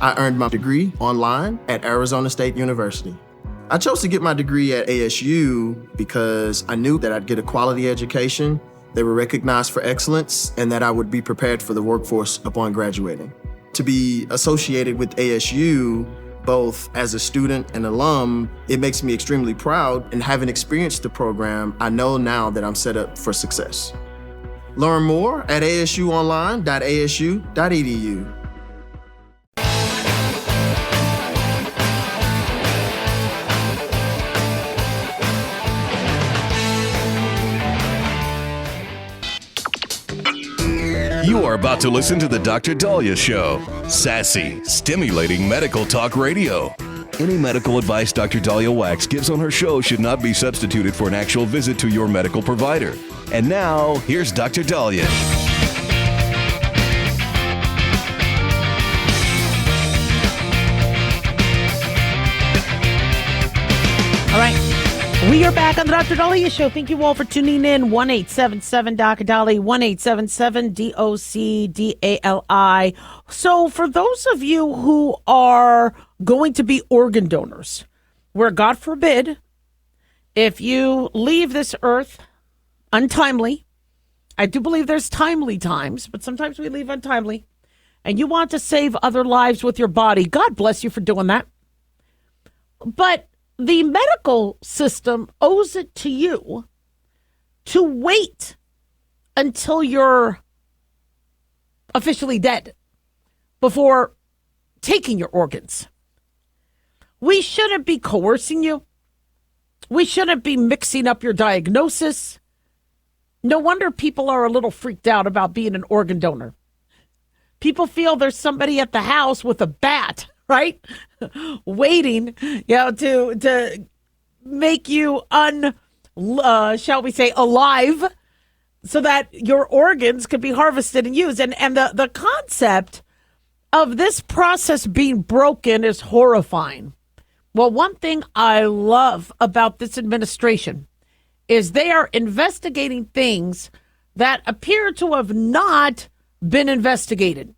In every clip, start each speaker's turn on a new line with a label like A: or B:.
A: I earned my degree online at Arizona State University. I chose to get my degree at ASU because I knew that I'd get a quality education, they were recognized for excellence, and that I would be prepared for the workforce upon graduating. To be associated with ASU, both as a student and alum, it makes me extremely proud, and having experienced the program, I know now that I'm set up for success. Learn more at asuonline.asu.edu.
B: You are about to listen to the Dr. Daliah Show. Sassy, stimulating medical talk radio. Any medical advice Dr. Daliah Wax gives on her show should not be substituted for an actual visit to your medical provider. And now, here's Dr. Daliah.
C: All right. We are back on the Dr. Daliah Show. Thank you all for tuning in. 1-877-Dr. 1-877-DOC-DALI. So for those of you who are going to be organ donors, where God forbid, if you leave this earth untimely, I do believe there's timely times, but sometimes we leave untimely, and you want to save other lives with your body, God bless you for doing that. But the medical system owes it to you to wait until you're officially dead before taking your organs. We shouldn't be coercing you. We shouldn't be mixing up your diagnosis. No wonder people are a little freaked out about being an organ donor. People feel there's somebody at the house with a bat, right? Waiting, to make you shall we say, alive, so that your organs could be harvested and used. And the concept of this process being broken is horrifying. Well, one thing I love about this administration is they are investigating things that appear to have not been investigated.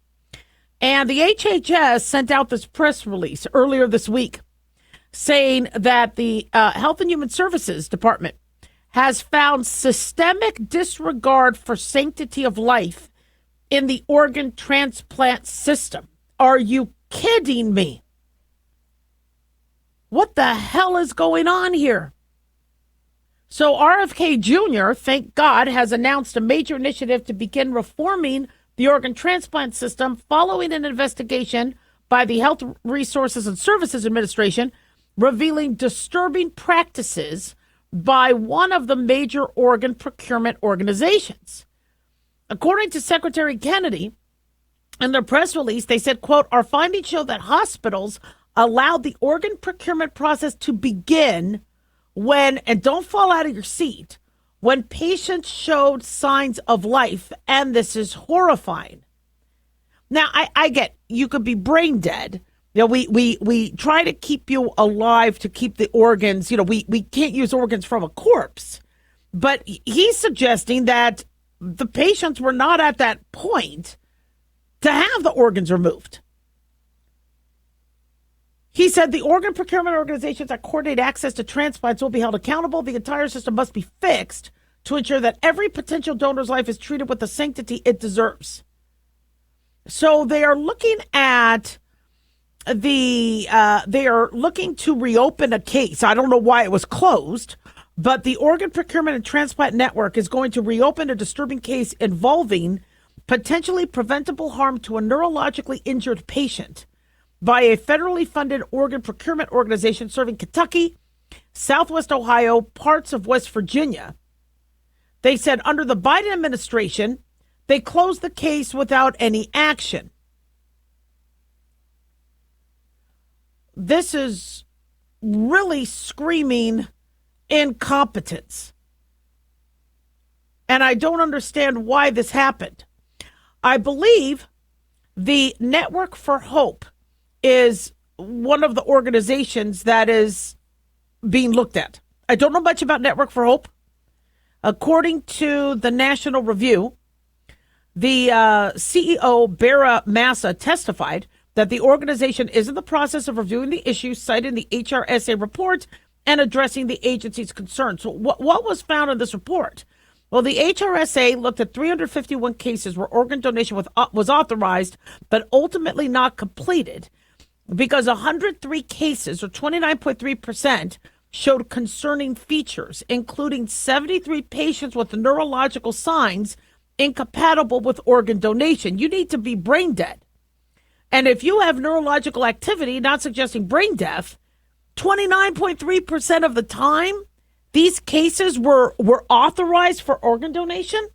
C: And the HHS sent out this press release earlier this week saying that the Health and Human Services Department has found systemic disregard for sanctity of life in the organ transplant system. Are you kidding me? What the hell is going on here? So RFK Jr., thank God, has announced a major initiative to begin reforming the organ transplant system following an investigation by the Health Resources and Services Administration revealing disturbing practices by one of the major organ procurement organizations. According to Secretary Kennedy, in their press release, they said, quote, "Our findings show that hospitals allowed the organ procurement process to begin when, and don't fall out of your seat, when patients showed signs of life, and this is horrifying." Now, I get you could be brain dead. We try to keep you alive to keep the organs. We can't use organs from a corpse. But he's suggesting that the patients were not at that point to have the organs removed. He said the organ procurement organizations that coordinate access to transplants will be held accountable. The entire system must be fixed to ensure that every potential donor's life is treated with the sanctity it deserves. So they are looking at they are looking to reopen a case. I don't know why it was closed, but the Organ Procurement and Transplant Network is going to reopen a disturbing case involving potentially preventable harm to a neurologically injured patient by a federally funded organ procurement organization serving Kentucky, Southwest Ohio, parts of West Virginia. They said under the Biden administration, they closed the case without any action. This is really screaming incompetence. And I don't understand why this happened. I believe the Network for Hope is one of the organizations that is being looked at. I don't know much about Network for Hope. According to the National Review, the CEO, Bara Massa, testified that the organization is in the process of reviewing the issue cited in the HRSA report and addressing the agency's concerns. So what was found in this report? Well, the HRSA looked at 351 cases where organ donation was authorized, but ultimately not completed because 103 cases, or 29.3%, showed concerning features, including 73 patients with neurological signs incompatible with organ donation. You need to be brain dead. And if you have neurological activity, not suggesting brain death, 29.3% of the time, these cases were authorized for organ donation.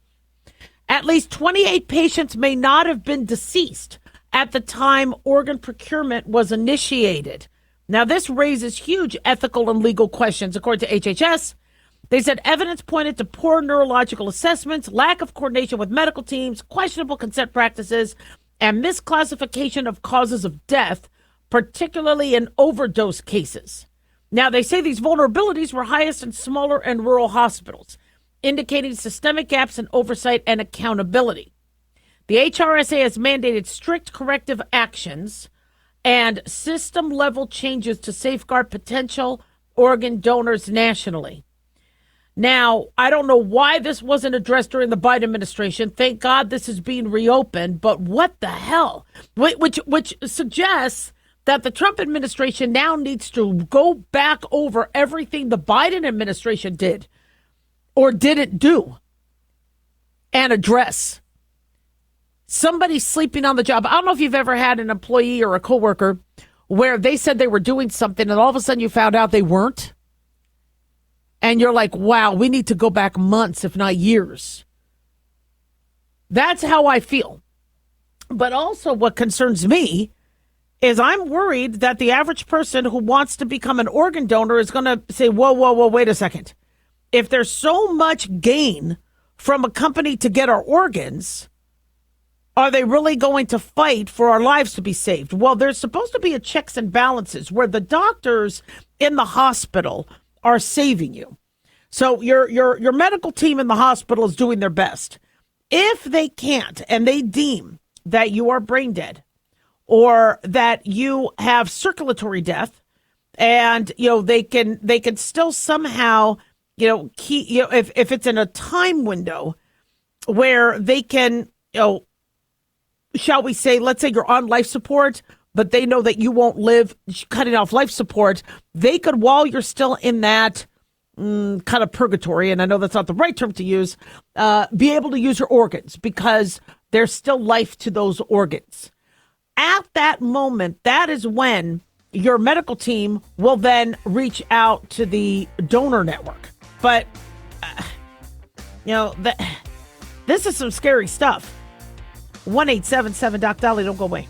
C: At least 28 patients may not have been deceased at the time organ procurement was initiated. Now, this raises huge ethical and legal questions. According to HHS, they said evidence pointed to poor neurological assessments, lack of coordination with medical teams, questionable consent practices, and misclassification of causes of death, particularly in overdose cases. Now, they say these vulnerabilities were highest in smaller and rural hospitals, indicating systemic gaps in oversight and accountability. The HRSA has mandated strict corrective actions and system-level changes to safeguard potential organ donors nationally. Now, I don't know why this wasn't addressed during the Biden administration. Thank God this is being reopened, but what the hell? Which suggests that the Trump administration now needs to go back over everything the Biden administration did or didn't do and address. Somebody sleeping on the job. I don't know if you've ever had an employee or a coworker where they said they were doing something and all of a sudden you found out they weren't. And you're like, wow, we need to go back months, if not years. That's how I feel. But also what concerns me is I'm worried that the average person who wants to become an organ donor is going to say, whoa, wait a second. If there's so much gain from a company to get our organs, are they really going to fight for our lives to be saved? Well, there's supposed to be a checks and balances where the doctors in the hospital are saving you. So your medical team in the hospital is doing their best. If they can't and they deem that you are brain dead, or that you have circulatory death, and they can still somehow keep if it's in a time window where they can shall we say, let's say you're on life support, but they know that you won't live, cutting off life support, they could, while you're still in that kind of purgatory, and I know that's not the right term to use, be able to use your organs because there's still life to those organs. At that moment, that is when your medical team will then reach out to the donor network. But, this is some scary stuff. 1-877-DOC-DALIAH. Don't go away.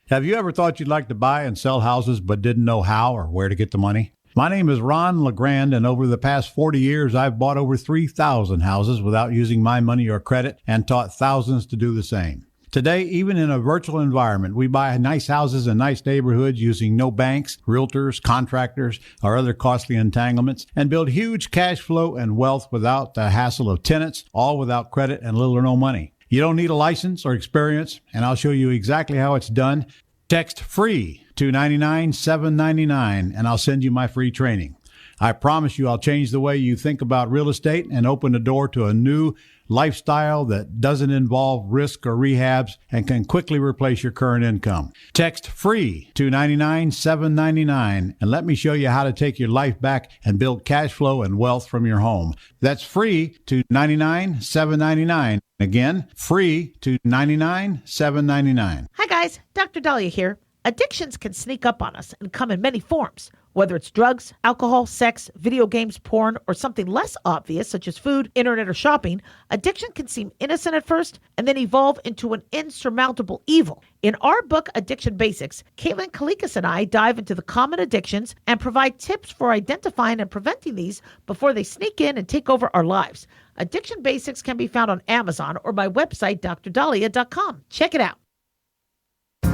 D: Have you ever thought you'd like to buy and sell houses but didn't know how or where to get the money? My name is Ron LeGrand, and over the past 40 years, I've bought over 3,000 houses without using my money or credit and taught thousands to do the same. Today, even in a virtual environment, we buy nice houses in nice neighborhoods using no banks, realtors, contractors, or other costly entanglements, and build huge cash flow and wealth without the hassle of tenants, all without credit and little or no money. You don't need a license or experience, and I'll show you exactly how it's done. Text FREE to 99799, and I'll send you my free training. I promise you I'll change the way you think about real estate and open the door to a new lifestyle that doesn't involve risk or rehabs and can quickly replace your current income. Text FREE to 99799 and let me show you how to take your life back and build cash flow and wealth from your home. That's FREE to 99799. Again, FREE to 99799.
C: Hi guys, Dr. Daliah here. Addictions can sneak up on us and come in many forms. Whether it's drugs, alcohol, sex, video games, porn, or something less obvious such as food, internet, or shopping, addiction can seem innocent at first and then evolve into an insurmountable evil. In our book, Addiction Basics, Caitlin Kalikas and I dive into the common addictions and provide tips for identifying and preventing these before they sneak in and take over our lives. Addiction Basics can be found on Amazon or my website, drdaliah.com. Check it out.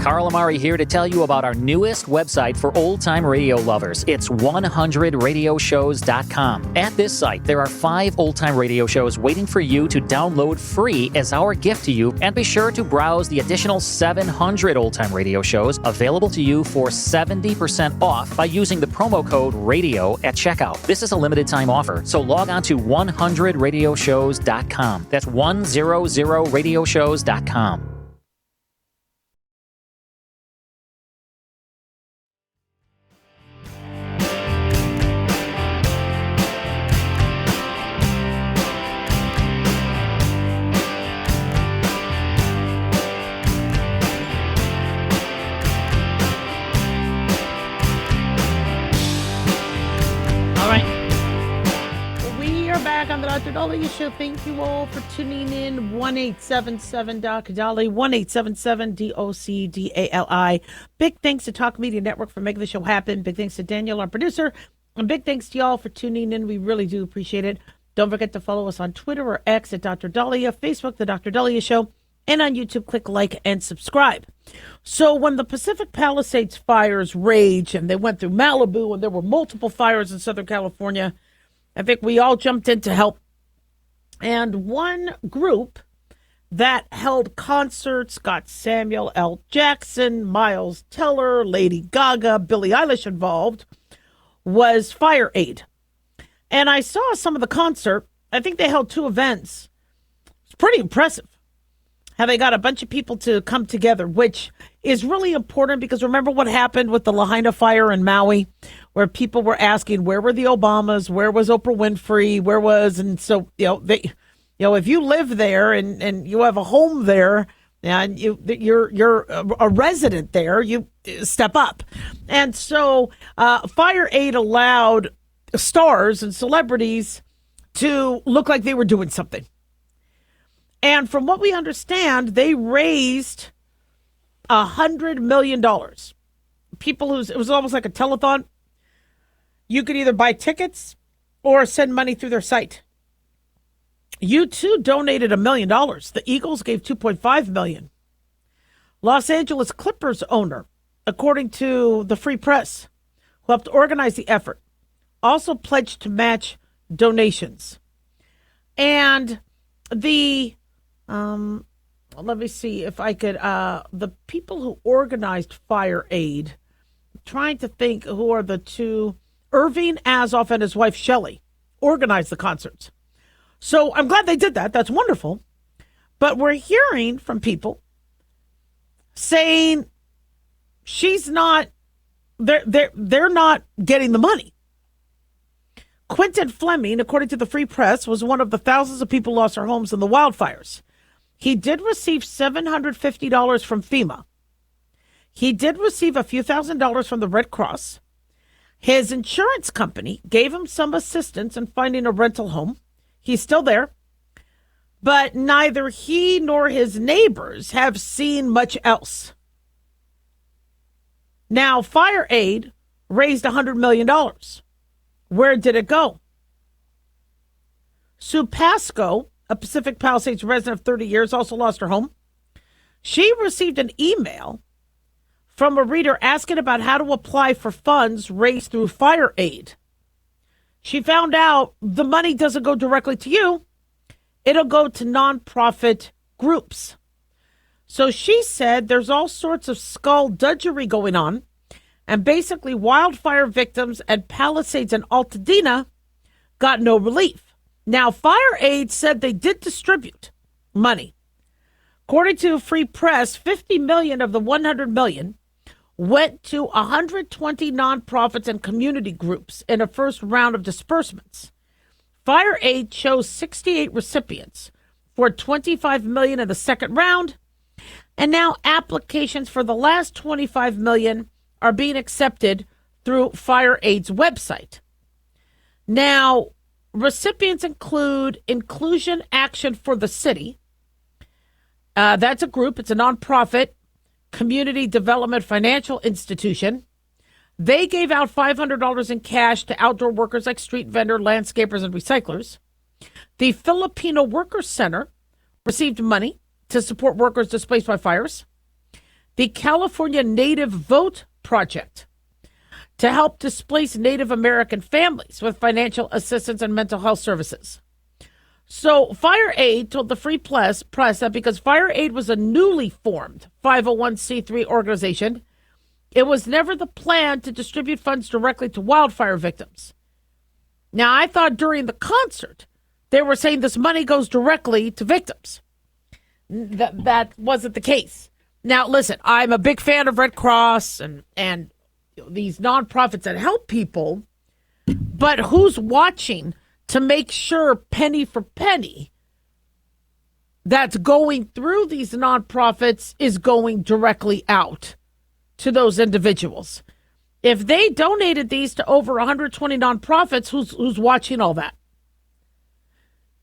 E: Carl Amari here to tell you about our newest website for old-time radio lovers. It's 100radioshows.com. At this site, there are 5 old-time radio shows waiting for you to download free as our gift to you, and be sure to browse the additional 700 old-time radio shows available to you for 70% off by using the promo code RADIO at checkout. This is a limited-time offer, so log on to 100radioshows.com. That's 100radioshows.com.
C: On the Dr. Daliah Show. Thank you all for tuning in. 1-877-Dr. Daliah, 1-877-DOCDALI. Big thanks to Talk Media Network for making the show happen. Big thanks to Daniel, our producer. And big thanks to y'all for tuning in. We really do appreciate it. Don't forget to follow us on Twitter or X at Dr. Daliah, Facebook, The Dr. Daliah Show, and on YouTube, click like and subscribe. So when the Pacific Palisades fires raged and they went through Malibu and there were multiple fires in Southern California, I think we all jumped in to help. And one group that held concerts, got Samuel L. Jackson, Miles Teller, Lady Gaga, Billie Eilish involved, was FireAid. And I saw some of the concert. I think they held 2 events. It's pretty impressive how they got a bunch of people to come together, which is really important because remember what happened with the Lahaina fire in Maui, where people were asking, where were the Obamas? Where was Oprah Winfrey? Where was, and so, if you live there and you have a home there and you're a resident there, you step up. And so FireAid allowed stars and celebrities to look like they were doing something. And from what we understand, they raised $100 million. It was almost like a telethon. You could either buy tickets or send money through their site. U2 donated $1 million. The Eagles gave $2.5 million. Los Angeles Clippers owner, according to the Free Press, who helped organize the effort, also pledged to match donations. And the let me see if I could, the people who organized FireAid, trying to think who are the two, Irving Azoff and his wife Shelley organized the concerts. So I'm glad they did that. That's wonderful. But we're hearing from people saying she's not, they're not getting the money. Quentin Fleming, according to the Free Press, was one of the thousands of people who lost their homes in the wildfires. He did receive $750 from FEMA. He did receive a few $1,000s from the Red Cross. His insurance company gave him some assistance in finding a rental home. He's still there. But neither he nor his neighbors have seen much else. Now, FireAid raised $100 million. Where did it go? Sue Pasco, a Pacific Palisades resident of 30 years, also lost her home. She received an email from a reader asking about how to apply for funds raised through FireAid. She found out the money doesn't go directly to you. It'll go to nonprofit groups. So she said there's all sorts of skullduggery going on. And basically wildfire victims at Palisades and Altadena got no relief. Now, FireAid said they did distribute money. According to Free Press, $50 million of the $100 million went to 120 nonprofits and community groups in a first round of disbursements. FireAid chose 68 recipients for $25 million in the second round, and now applications for the last $25 million are being accepted through FireAid's website. Now, recipients include Inclusion Action for the City. That's a group. It's a nonprofit community development financial institution. They gave out $500 in cash to outdoor workers like street vendor, landscapers, and recyclers. The Filipino Workers Center received money to support workers displaced by fires. the California Native Vote Project to help displace Native American families with financial assistance and mental health services. So FireAid told the Free Press that because FireAid was a newly formed 501c3 organization, it was never the plan to distribute funds directly to wildfire victims. Now, I thought during the concert, they were saying this money goes directly to victims. That wasn't the case. Now, listen, I'm a big fan of Red Cross and these nonprofits that help people, but who's watching to make sure penny for penny that's going through these nonprofits is going directly out to those individuals? If they donated these to over 120 nonprofits, who's watching all that?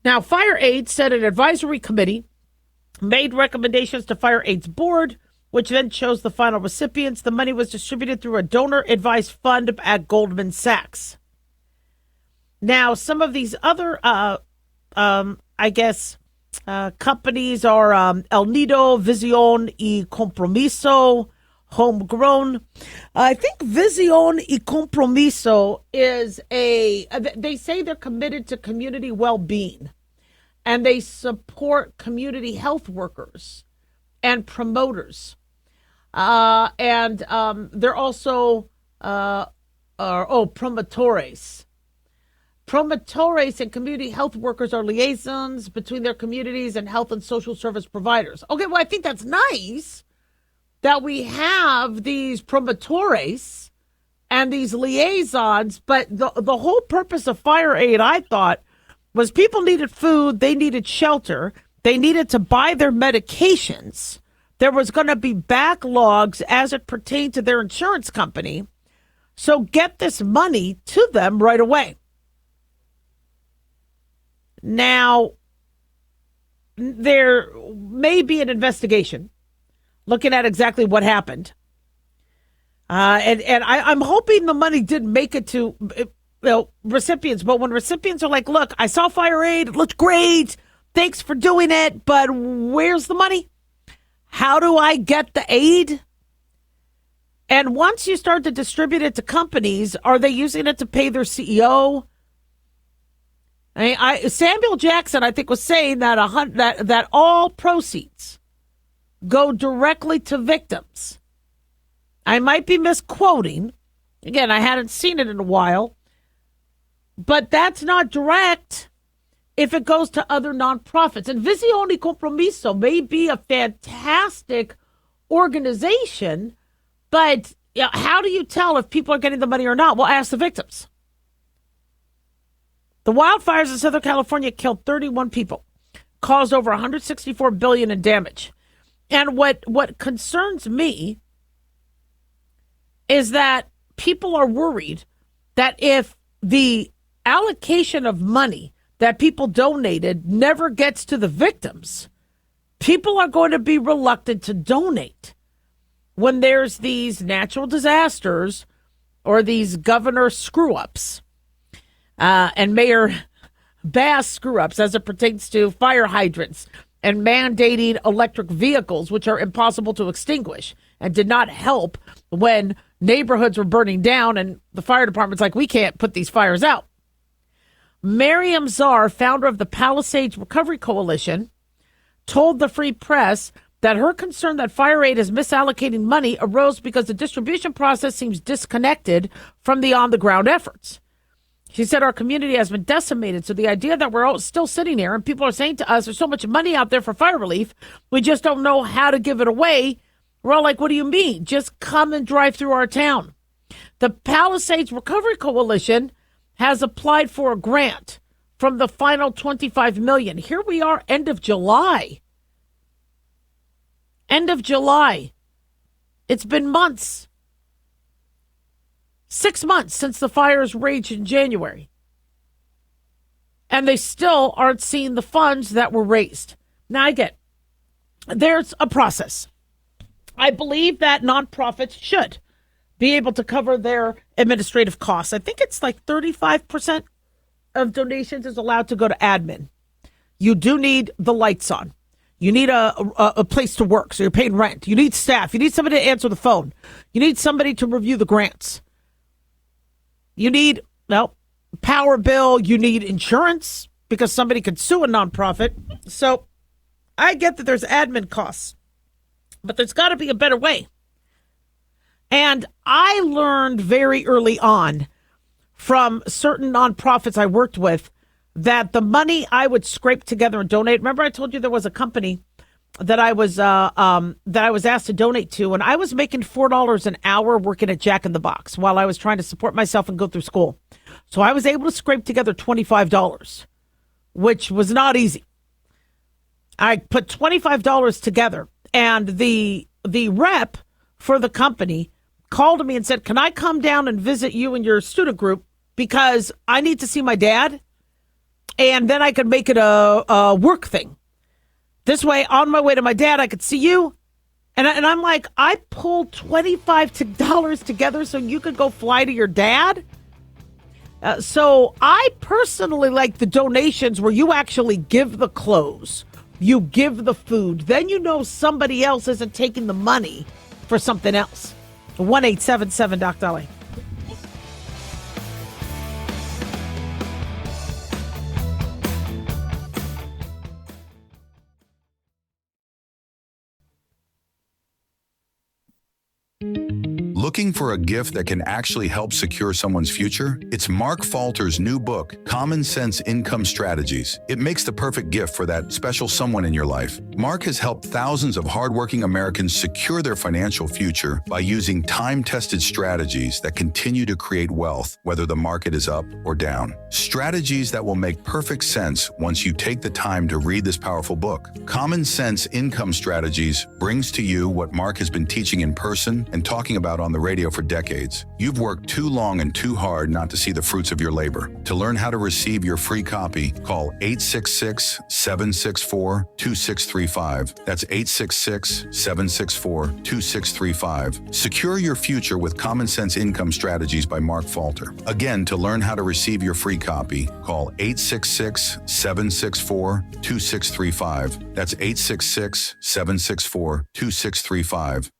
C: Now, FireAid said an advisory committee made recommendations to FireAid's board, which then chose the final recipients. The money was distributed through a donor-advised fund at Goldman Sachs. Now, some of these other, companies are El Nido, Visión y Compromiso, Homegrown. I think Visión y Compromiso is they say they're committed to community well-being, and they support community health workers and promoters. And they're also, promotores. Promotores and community health workers are liaisons between their communities and health and social service providers. Okay, well, I think that's nice that we have these promotores and these liaisons, but the whole purpose of FireAid, I thought, was people needed food, they needed shelter, they needed to buy their medications. There was going to be backlogs as it pertained to their insurance company. So get this money to them right away. Now, there may be an investigation looking at exactly what happened. And I'm hoping the money did make it to recipients. But when recipients are like, look, I saw FireAid, it looked great, thanks for doing it, but where's the money? How do I get the aid? And once you start to distribute it to companies, are they using it to pay their CEO? Samuel Jackson, I think, was saying that all proceeds go directly to victims. I might be misquoting. Again, I hadn't seen it in a while. But that's not direct if it goes to other nonprofits. And Visión y Compromiso may be a fantastic organization, but how do you tell if people are getting the money or not? Well, ask the victims. The wildfires in Southern California killed 31 people, caused over $164 billion in damage. And what concerns me is that people are worried that if the allocation of money that people donated never gets to the victims, people are going to be reluctant to donate when there's these natural disasters or these governor screw-ups. And Mayor Bass screw-ups as it pertains to fire hydrants and mandating electric vehicles, which are impossible to extinguish and did not help when neighborhoods were burning down and the fire department's like, we can't put these fires out. Miriam Czar, founder of the Palisades Recovery Coalition, told the Free Press that her concern that FireAid is misallocating money arose because the distribution process seems disconnected from the on-the-ground efforts. She said our community has been decimated, so the idea that we're all still sitting here and people are saying to us there's so much money out there for fire relief, we just don't know how to give it away. We're all like, what do you mean? Just come and drive through our town. The Palisades Recovery Coalition has applied for a grant from the final $25 million. Here we are, end of July. End of July. It's been months. 6 months since the fires raged in January. And they still aren't seeing the funds that were raised. Now, there's a process. I believe that nonprofits should be able to cover their administrative costs. I think it's like 35% of donations is allowed to go to admin. You do need the lights on. You need a place to work, so you're paying rent. You need staff. You need somebody to answer the phone. You need somebody to review the grants. You need, power bill. You need insurance because somebody could sue a nonprofit. So I get that there's admin costs, but there's got to be a better way. And I learned very early on from certain nonprofits I worked with that the money I would scrape together and donate. Remember, I told you there was a company that I was asked to donate to, and I was making $4 an hour working at Jack in the Box while I was trying to support myself and go through school. So I was able to scrape together $25, which was not easy. I put $25 together, and the rep for the company called me and said, "Can I come down and visit you and your student group because I need to see my dad, and then I could make it a work thing. This way, on my way to my dad, I could see you." And I'm like, I pulled $25 together so you could go fly to your dad? So I personally like the donations where you actually give the clothes, you give the food, then you know somebody else isn't taking the money for something else. 1-877-DOC-DALIAH.
F: Looking for a gift that can actually help secure someone's future? It's Mark Falter's new book, Common Sense Income Strategies. It makes the perfect gift for that special someone in your life. Mark has helped thousands of hardworking Americans secure their financial future by using time-tested strategies that continue to create wealth, whether the market is up or down. Strategies that will make perfect sense once you take the time to read this powerful book. Common Sense Income Strategies brings to you what Mark has been teaching in person and talking about on the radio for decades. You've worked too long and too hard not to see the fruits of your labor. To learn how to receive your free copy, call 866-764-2635. That's 866-764-2635. Secure your future with Common Sense Income Strategies by Mark Falter. Again, to learn how to receive your free copy, call 866-764-2635. That's 866-764-2635.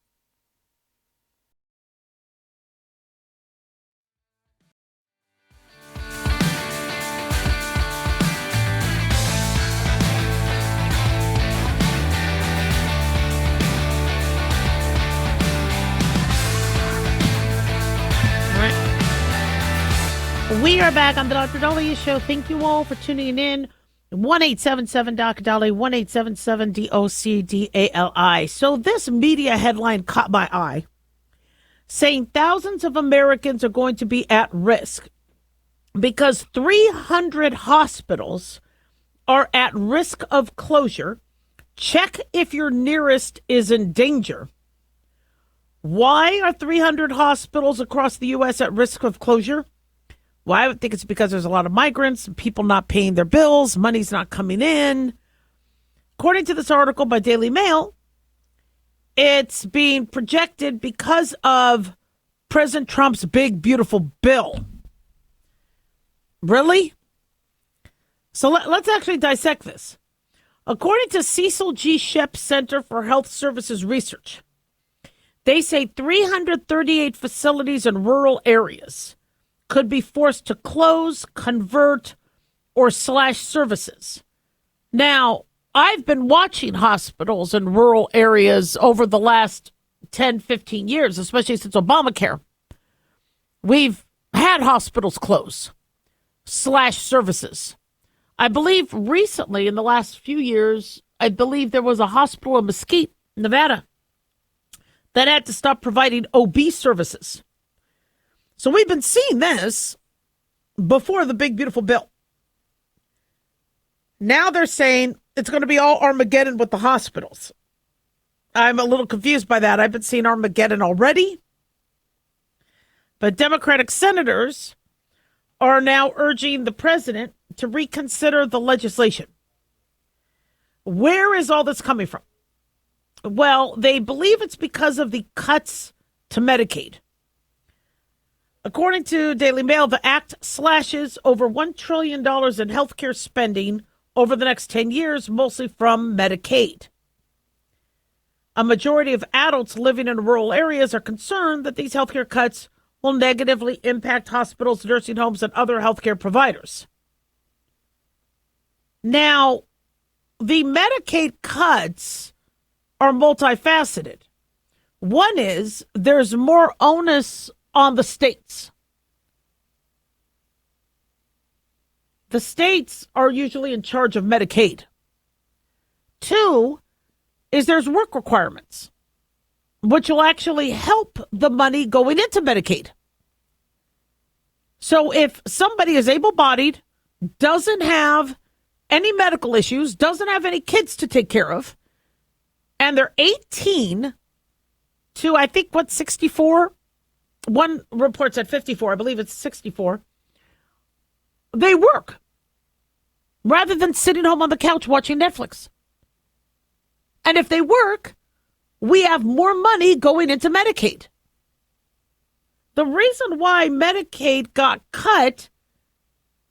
C: We are back on the Dr. Daliah Show. Thank you all for tuning in. 1-877-DOC-DALIAH, 1-877-DOC-DALI. So this media headline caught my eye, saying thousands of Americans are going to be at risk because 300 hospitals are at risk of closure. Check if your nearest is in danger. Why are 300 hospitals across the U.S. at risk of closure? Well, I would think it's because there's a lot of migrants, people not paying their bills, money's not coming in. According to this article by Daily Mail, it's being projected because of President Trump's big, beautiful bill. Really? So let's actually dissect this. According to Cecil G. Shep Center for Health Services Research, they say 338 facilities in rural areas could be forced to close, convert, or slash services. Now, I've been watching hospitals in rural areas over the last 10, 15 years, especially since Obamacare. We've had hospitals close, slash services. I believe recently, in the last few years, I believe there was a hospital in Mesquite, Nevada, that had to stop providing OB services. So we've been seeing this before the big, beautiful bill. Now they're saying it's going to be all Armageddon with the hospitals. I'm a little confused by that. I've been seeing Armageddon already. But Democratic senators are now urging the president to reconsider the legislation. Where is all this coming from? Well, they believe it's because of the cuts to Medicaid. According to Daily Mail, the act slashes over $1 trillion in healthcare spending over the next 10 years, mostly from Medicaid. A majority of adults living in rural areas are concerned that these healthcare cuts will negatively impact hospitals, nursing homes, and other healthcare providers. Now, the Medicaid cuts are multifaceted. One is there's more onus on the states. The states are usually in charge of Medicaid. Two is there's work requirements, which will actually help the money going into Medicaid. So if somebody is able-bodied, doesn't have any medical issues, doesn't have any kids to take care of, and they're 18 to, I think, 64? One report said 54. I believe it's 64. They work rather than sitting home on the couch watching Netflix. And if they work, we have more money going into Medicaid. The reason why Medicaid got cut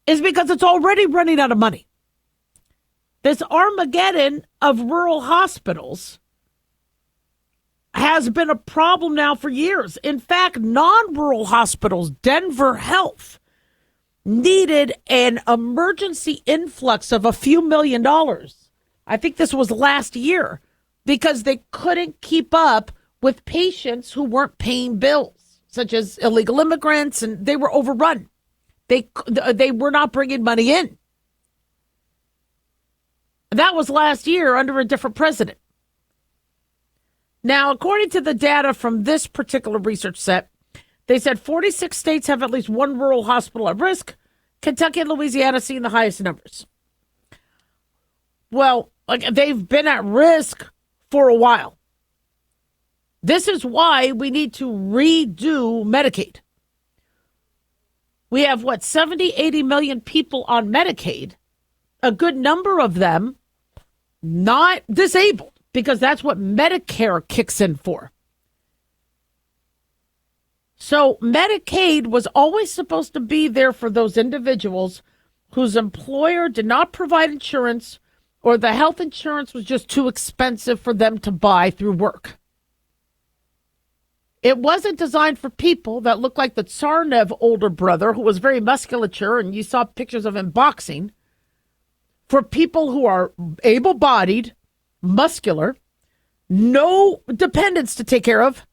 C: is because it's already running out of money. This Armageddon of rural hospitals has been a problem now for years. In fact, non-rural hospitals, Denver Health, needed an emergency influx of a few $1 million. I think this was last year, because they couldn't keep up with patients who weren't paying bills, such as illegal immigrants, and they were overrun. They were not bringing money in. That was last year under a different president. Now, according to the data from this particular research set, they said 46 states have at least one rural hospital at risk. Kentucky and Louisiana seeing the highest numbers. Well, they've been at risk for a while. This is why we need to redo Medicaid. We have, 80 million people on Medicaid, a good number of them not disabled, because that's what Medicare kicks in for. So Medicaid was always supposed to be there for those individuals whose employer did not provide insurance, or the health insurance was just too expensive for them to buy through work. It wasn't designed for people that looked like the Tsarnaev older brother, who was very musculature, and you saw pictures of him boxing. For people who are able-bodied, muscular, no dependents to take care of,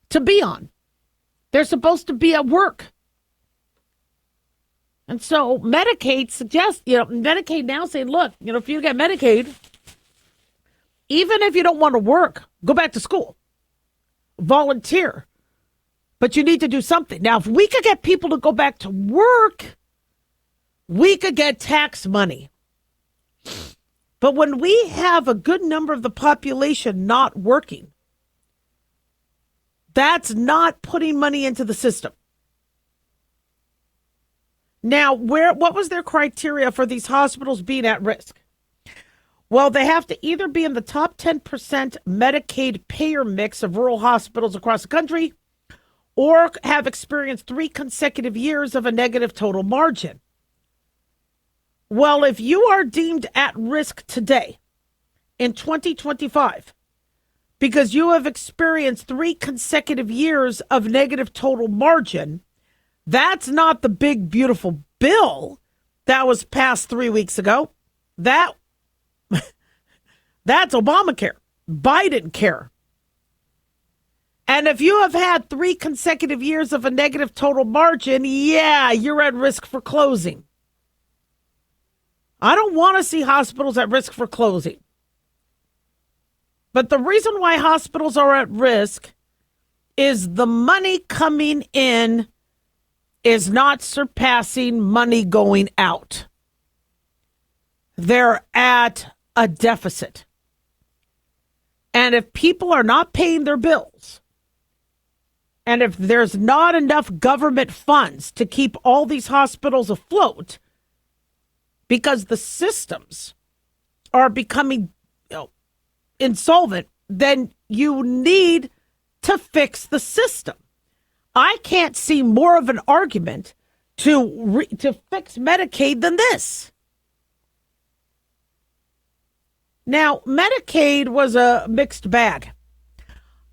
C: to be on. They're supposed to be at work. And so Medicaid suggests, Medicaid now saying, look, if you get Medicaid, even if you don't want to work, go back to school, volunteer, but you need to do something. Now, if we could get people to go back to work, we could get tax money. But when we have a good number of the population not working, that's not putting money into the system. Now, what was their criteria for these hospitals being at risk? Well, they have to either be in the top 10% Medicaid payer mix of rural hospitals across the country, or have experienced 3 consecutive years of a negative total margin. Well, if you are deemed at risk today, in 2025, because you have experienced 3 consecutive years of negative total margin, that's not the big, beautiful bill that was passed 3 weeks ago. That's Obamacare, Biden care. And if you have had 3 consecutive years of a negative total margin, yeah, you're at risk for closing. I don't want to see hospitals at risk for closing. But the reason why hospitals are at risk is the money coming in is not surpassing money going out. They're at a deficit. And if people are not paying their bills, and if there's not enough government funds to keep all these hospitals afloat, because the systems are becoming insolvent, then you need to fix the system. I can't see more of an argument to fix Medicaid than this. Now, Medicaid was a mixed bag.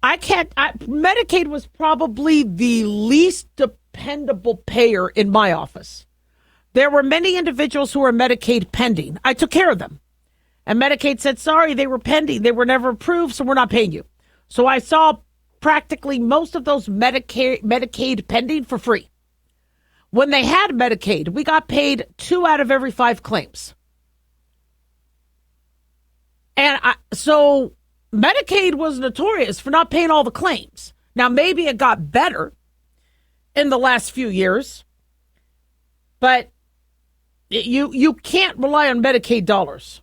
C: Medicaid was probably the least dependable payer in my office. There were many individuals who were Medicaid pending. I took care of them. And Medicaid said, sorry, they were pending. They were never approved, so we're not paying you. So I saw practically most of those Medicaid pending for free. When they had Medicaid, we got paid 2 out of every 5 claims. And so Medicaid was notorious for not paying all the claims. Now, maybe it got better in the last few years, but you can't rely on Medicaid dollars.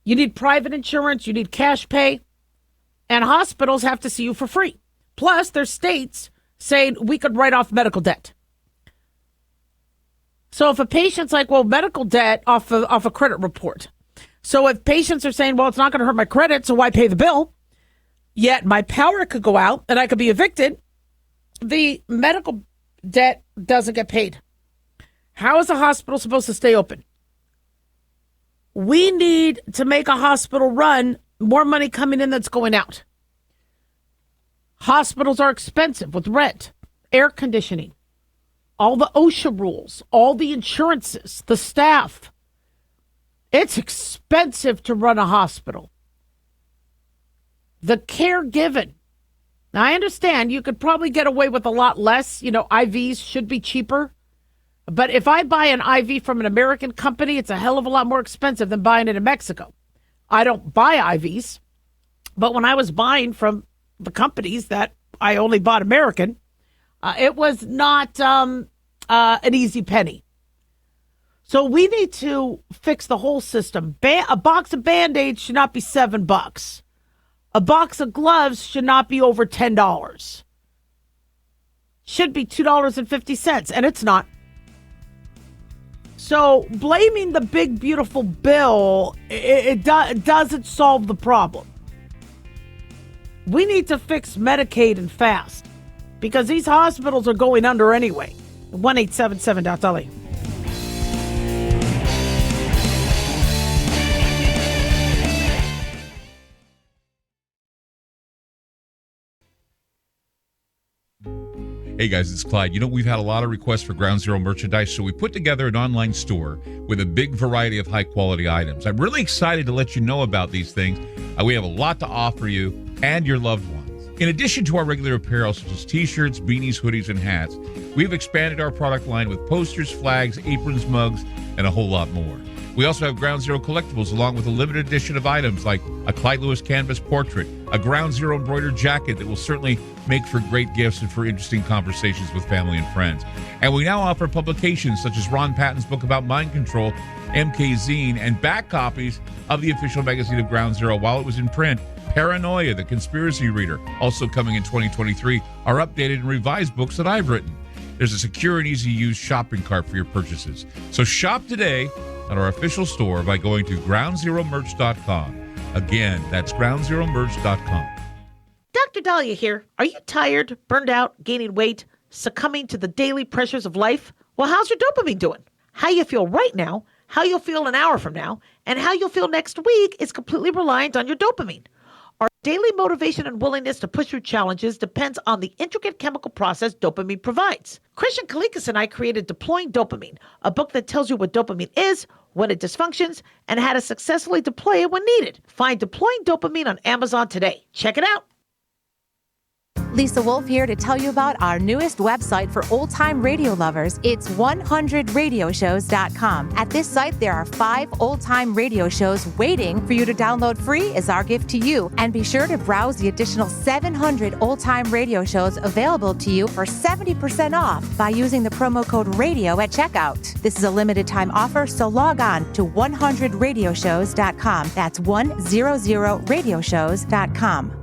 C: You need private insurance, you need cash pay, and hospitals have to see you for free. Plus, there's states saying we could write off medical debt. So if a patient's like, well, medical debt off a credit report. So if patients are saying, well, it's not going to hurt my credit, so why pay the bill? Yet my power could go out and I could be evicted. The medical debt doesn't get paid. How is a hospital supposed to stay open? We need to make a hospital run, more money coming in that's going out. Hospitals are expensive with rent, air conditioning, all the OSHA rules, all the insurances, the staff. It's expensive to run a hospital. The care given. Now, I understand you could probably get away with a lot less. IVs should be cheaper. But if I buy an IV from an American company, it's a hell of a lot more expensive than buying it in Mexico. I don't buy IVs, but when I was buying from the companies that I only bought American, it was not an easy penny. So we need to fix the whole system. A box of Band-Aids should not be $7. A box of gloves should not be over $10. Should be $2.50, and it's not. So blaming the big, beautiful bill, it doesn't solve the problem. We need to fix Medicaid and fast because these hospitals are going under anyway. 1-877-DALIA.
G: Hey guys, it's Clyde. We've had a lot of requests for Ground Zero merchandise, so we put together an online store with a big variety of high-quality items. I'm really excited to let you know about these things. We have a lot to offer you and your loved ones. In addition to our regular apparel, such as t-shirts, beanies, hoodies, and hats, we've expanded our product line with posters, flags, aprons, mugs, and a whole lot more. We also have Ground Zero collectibles along with a limited edition of items like a Clyde Lewis canvas portrait, a Ground Zero embroidered jacket that will certainly make for great gifts and for interesting conversations with family and friends. And we now offer publications such as Ron Patton's book about mind control, MK Zine, and back copies of the official magazine of Ground Zero while it was in print. Paranoia, the Conspiracy Reader, also coming in 2023, are updated and revised books that I've written. There's a secure and easy-to-use shopping cart for your purchases. So shop today at our official store by going to groundzeromerch.com. Again, that's groundzeromerch.com.
C: Dr. Daliah here. Are you tired, burned out, gaining weight, succumbing to the daily pressures of life? Well, how's your dopamine doing? How you feel right now, how you'll feel an hour from now, and how you'll feel next week is completely reliant on your dopamine. Our daily motivation and willingness to push through challenges depends on the intricate chemical process dopamine provides. Christian Kalikas and I created Deploying Dopamine, a book that tells you what dopamine is, when it dysfunctions, and how to successfully deploy it when needed. Find Deploying Dopamine on Amazon today. Check it out.
H: Lisa Wolf here to tell you about our newest website for old-time radio lovers. It's 100radioshows.com. At this site, there are 5 old-time radio shows waiting for you to download free as our gift to you. And be sure to browse the additional 700 old-time radio shows available to you for 70% off by using the promo code RADIO at checkout. This is a limited-time offer, so log on to 100radioshows.com. That's 100radioshows.com.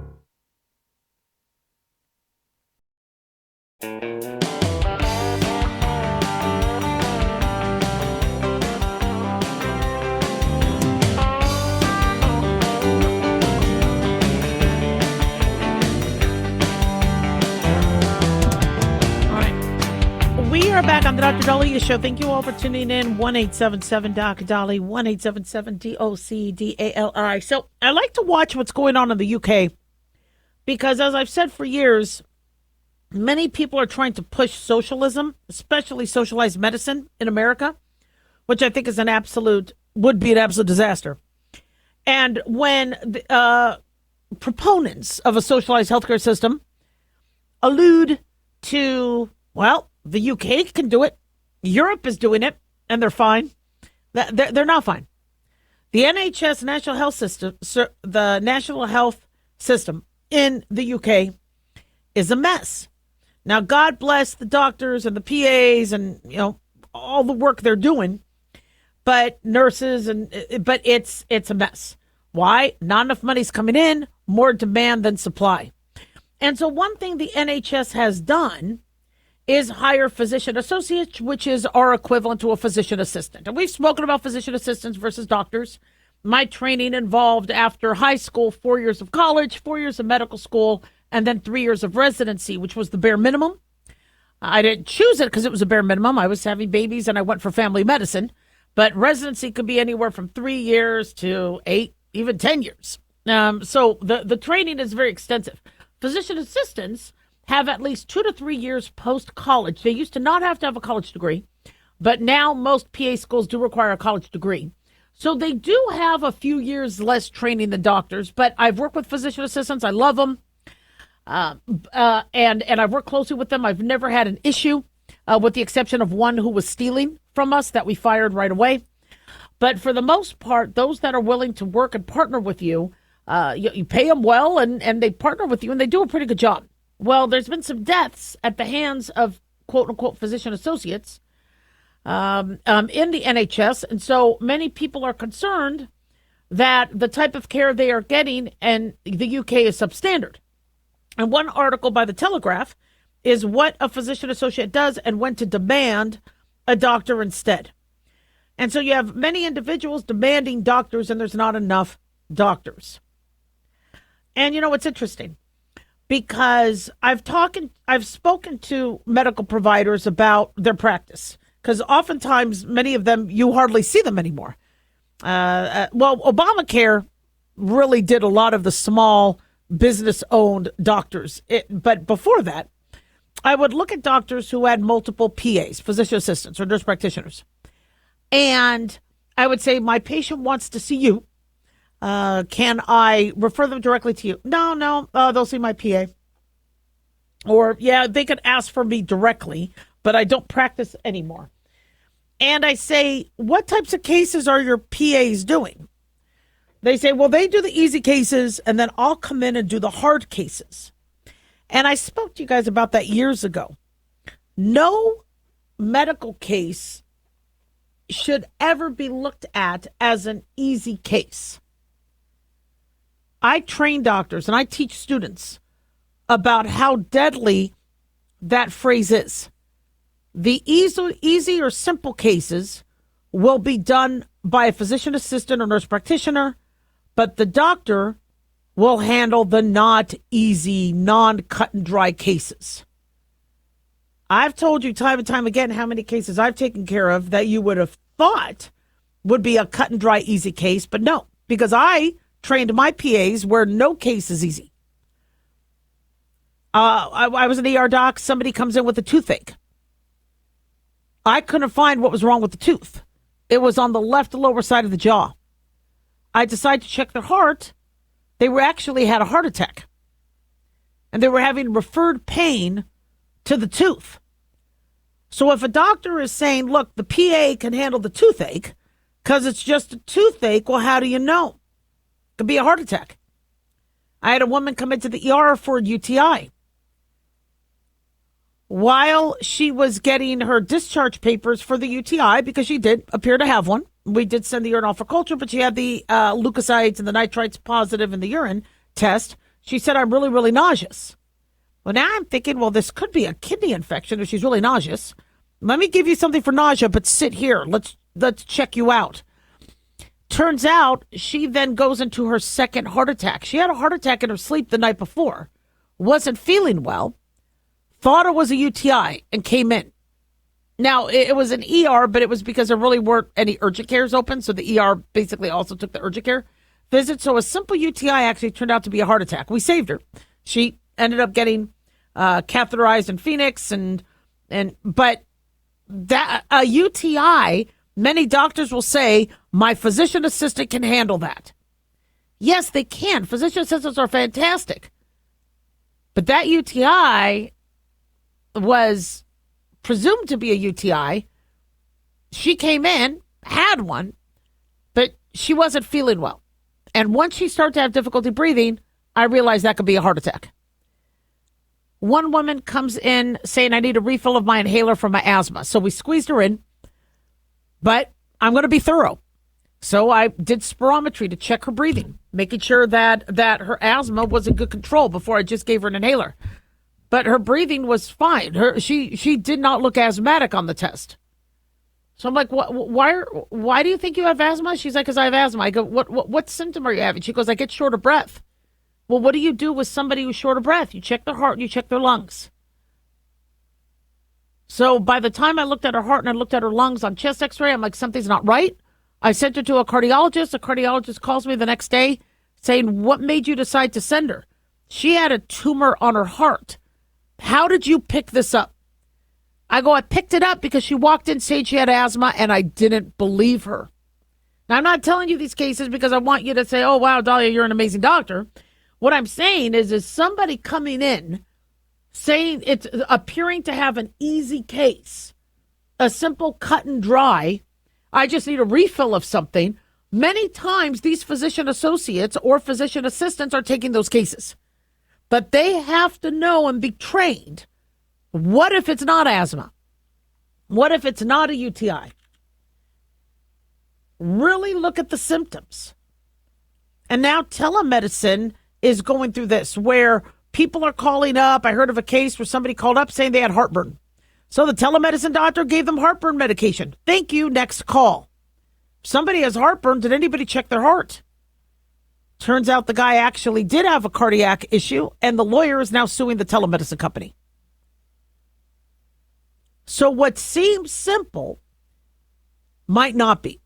C: back on the Dr. Daliah Show. Thank you all for tuning in. 1-877-DOC-DALI, 1-877-DOC-DALI. So I like to watch what's going on in the UK because, as I've said for years, many people are trying to push socialism, especially socialized medicine in America, which I think is would be an absolute disaster. And when proponents of a socialized healthcare system allude to, well, the UK can do it, Europe is doing it, and they're fine. They're not fine. The NHS, National Health System, the National Health System in the UK is a mess. Now, God bless the doctors and the PAs and, all the work they're doing, but nurses, but it's a mess. Why? Not enough money's coming in, more demand than supply. And so one thing the NHS has done is hire physician associates, which is our equivalent to a physician assistant. And we've spoken about physician assistants versus doctors. My training involved, after high school, 4 years of college, 4 years of medical school, and then 3 years of residency, which was the bare minimum. I didn't choose it because it was a bare minimum. I was having babies and I went for family medicine. But residency could be anywhere from 3 years to 8, even 10 years. So the training is very extensive. Physician assistants have at least 2 to 3 years post-college. They used to not have to have a college degree, but now most PA schools do require a college degree. So they do have a few years less training than doctors, but I've worked with physician assistants. I love them. And I've worked closely with them. I've never had an issue, with the exception of one who was stealing from us that we fired right away. But for the most part, those that are willing to work and partner with you, you pay them well and they partner with you and they do a pretty good job. Well, there's been some deaths at the hands of quote unquote physician associates in the NHS. And so many people are concerned that the type of care they are getting in the UK is substandard. And one article by the Telegraph is what a physician associate does and when to demand a doctor instead. And so you have many individuals demanding doctors and there's not enough doctors. And it's interesting because I've spoken to medical providers about their practice because oftentimes many of them, you hardly see them anymore. Obamacare really did a lot of the small business-owned doctors. But before that, I would look at doctors who had multiple PAs, physician assistants or nurse practitioners. And I would say, my patient wants to see you. Can I refer them directly to you? No, they'll see my PA. Or, yeah, they could ask for me directly, but I don't practice anymore. And I say, what types of cases are your PAs doing? They say, well, they do the easy cases, and then I'll come in and do the hard cases. And I spoke to you guys about that years ago. No medical case should ever be looked at as an easy case. I train doctors and I teach students about how deadly that phrase is. The easy or simple cases will be done by a physician assistant or nurse practitioner, but the doctor will handle the not easy, non-cut and dry cases. I've told you time and time again how many cases I've taken care of that you would have thought would be a cut and dry easy case, but no, because I trained my PAs where no case is easy. I was an ER doc. Somebody comes in with a toothache. I couldn't find what was wrong with the tooth. It was on the left lower side of the jaw. I decided to check their heart. They actually had a heart attack. And they were having referred pain to the tooth. So if a doctor is saying, look, the PA can handle the toothache because it's just a toothache, well, how do you know? It could be a heart attack. I had a woman come into the ER for a UTI. While she was getting her discharge papers for the UTI, because she did appear to have one, we did send the urine for culture, but she had the leukocytes and the nitrites positive in the urine test. She said, I'm really, really nauseous. Well, now I'm thinking, well, this could be a kidney infection if she's really nauseous. Let me give you something for nausea, but sit here. Let's check you out. Turns out she then goes into her second heart attack. She had a heart attack in her sleep the night before, wasn't feeling well, thought it was a UTI, and came in. Now, it was an ER, but it was because there really weren't any urgent cares open, so the ER basically also took the urgent care visit. So a simple UTI actually turned out to be a heart attack. We saved her. She ended up getting catheterized in Phoenix, but that a UTI, many doctors will say, my physician assistant can handle that. Yes, they can. Physician assistants are fantastic. But that UTI was presumed to be a UTI. She came in, had one, but she wasn't feeling well. And once she started to have difficulty breathing, I realized that could be a heart attack. One woman comes in saying, I need a refill of my inhaler for my asthma. So we squeezed her in, but I'm going to be thorough. So I did spirometry to check her breathing, making sure that her asthma was in good control before I just gave her an inhaler. But her breathing was fine. She did not look asthmatic on the test. So I'm like, why do you think you have asthma? She's like, because I have asthma. I go, what symptom are you having? She goes, I get short of breath. Well, what do you do with somebody who's short of breath? You check their heart and you check their lungs. So by the time I looked at her heart and I looked at her lungs on chest x-ray, I'm like, something's not right. I sent her to a cardiologist. A cardiologist calls me the next day saying, what made you decide to send her? She had a tumor on her heart. How did you pick this up? I go, I picked it up because she walked in saying she had asthma and I didn't believe her. Now, I'm not telling you these cases because I want you to say, oh, wow, Daliah, you're an amazing doctor. What I'm saying is somebody coming in saying it's appearing to have an easy case, a simple cut and dry, I just need a refill of something. Many times these physician associates or physician assistants are taking those cases. But they have to know and be trained. What if it's not asthma? What if it's not a UTI? Really look at the symptoms. And now telemedicine is going through this where people are calling up. I heard of a case where somebody called up saying they had heartburn. So the telemedicine doctor gave them heartburn medication. Thank you. Next call. Somebody has heartburn. Did anybody check their heart? Turns out the guy actually did have a cardiac issue, and the lawyer is now suing the telemedicine company. So what seems simple might not be.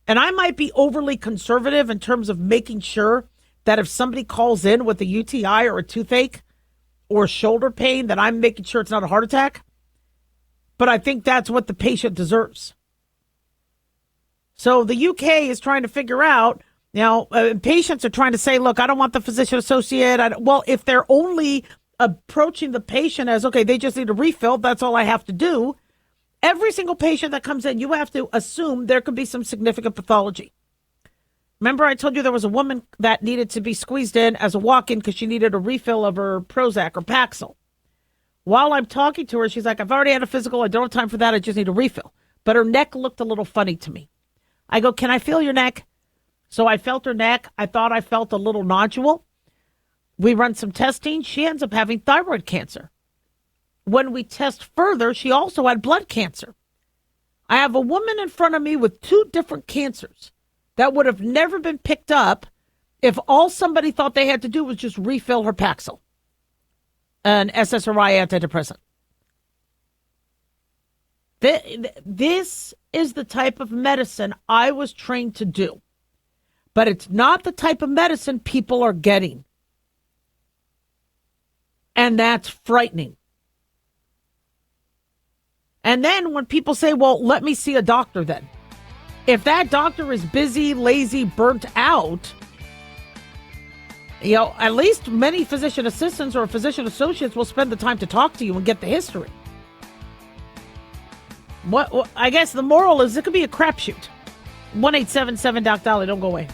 C: And I might be overly conservative in terms of making sure that if somebody calls in with a UTI or a toothache or shoulder pain, that I'm making sure it's not a heart attack. But I think that's what the patient deserves. So the UK is trying to figure out, patients are trying to say, look, I don't want the physician associate. Well, if they're only approaching the patient as, okay, they just need a refill, that's all I have to do. Every single patient that comes in, you have to assume there could be some significant pathology. Remember I told you there was a woman that needed to be squeezed in as a walk-in because she needed a refill of her Prozac or Paxil. While I'm talking to her, she's like, I've already had a physical. I don't have time for that. I just need a refill. But her neck looked a little funny to me. I go, can I feel your neck? So I felt her neck. I thought I felt a little nodule. We run some testing. She ends up having thyroid cancer. When we test further, she also had blood cancer. I have a woman in front of me with 2 different cancers that would have never been picked up if all somebody thought they had to do was just refill her Paxil, an SSRI antidepressant. This is the type of medicine I was trained to do, but it's not the type of medicine people are getting. And that's frightening. And then when people say, well, let me see a doctor then. If that doctor is busy, lazy, burnt out, at least many physician assistants or physician associates will spend the time to talk to you and get the history. What I guess the moral is it could be a crapshoot. 1-877-DOC-DALIAH. Don't go away.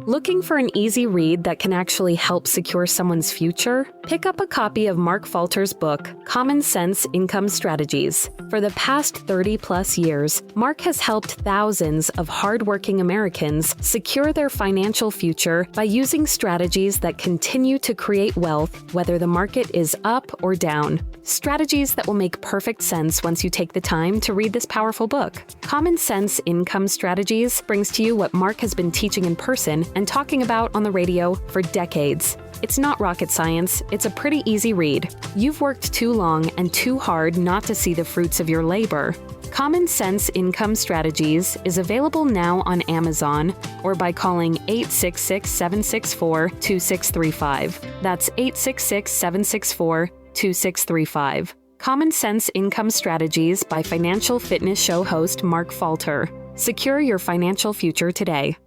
I: Looking for an easy read that can actually help secure someone's future? Pick up a copy of Mark Falter's book, Common Sense Income Strategies. For the past 30-plus years, Mark has helped thousands of hardworking Americans secure their financial future by using strategies that continue to create wealth, whether the market is up or down. Strategies that will make perfect sense once you take the time to read this powerful book. Common Sense Income Strategies brings to you what Mark has been teaching in person and talking about on the radio for decades. It's not rocket science, it's a pretty easy read. You've worked too long and too hard not to see the fruits of your labor. Common Sense Income Strategies is available now on Amazon or by calling 866-764-2635. That's 866-764-2635. Common Sense Income Strategies by financial fitness show host Mark Falter. Secure your financial future today.